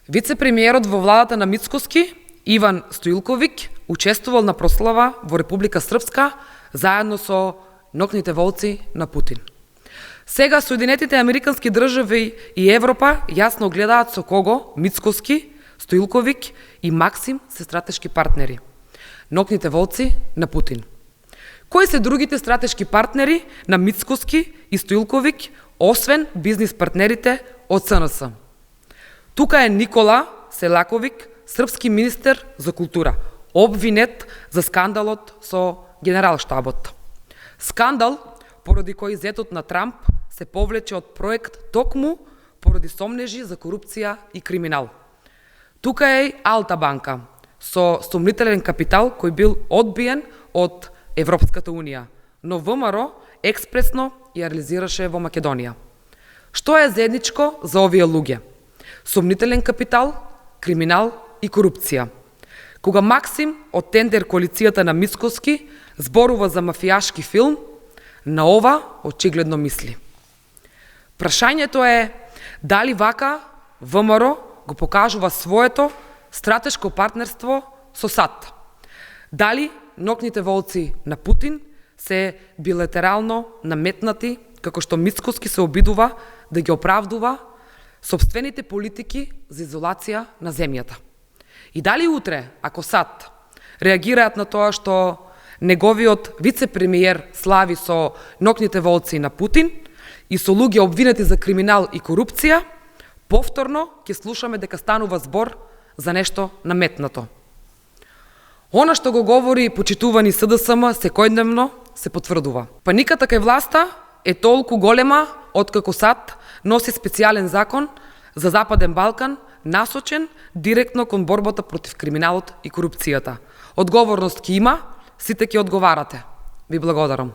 Вице-премиерот во владата на Мицкоски, Иван Стоилковиќ, учествувал на прослава во Република Српска заедно со нокните волци на Путин. Сега Соединетите Американски држави и Европа јасно гледаат со кого Мицкоски, Стоилковиќ и Максим се стратешки партнери. Нокните волци на Путин. Кои се другите стратешки партнери на Мицкоски и Стоилковиќ, освен бизнис партнерите од СНС? Тука е Никола Селаковиќ, српски министер за култура, обвинет за скандалот со Генералштабот. Скандал поради кој зетот на Трамп се повлече од проект токму поради сомнежи за корупција и криминал. Тука е и Алта банка со сомнителен капитал кој бил одбиен од Европската унија, но ВМРО експресно ја реализираше во Македонија. Што е заедничко за овие луѓе? Сомнителен капитал, криминал и корупција. Кога Максим од тендер коалицијата на Мицкоски зборува за мафијашки филм, на ова очигледно мисли. Прашањето е дали вака ВМРО го покажува своето стратешко партнерство со САД. Дали нокните волци на Путин се билатерално наметнати, како што Мицкоски се обидува да ги оправдува сопствените политики за изолација на земјата. И дали утре, ако САД реагираат на тоа што неговиот вице-премиер слави со нокните волци на Путин и со луѓе обвинети за криминал и корупција, повторно ќе слушаме дека станува збор за нешто наметнато. Она што го говори почитувани СДСМ секојдневно се потврдува. Паниката кај власта е толку голема откако САД носи специјален закон за Западен Балкан, насочен директно кон борбата против криминалот и корупцијата. Одговорност ќе има, сите ќе одговарате. Ви благодарам.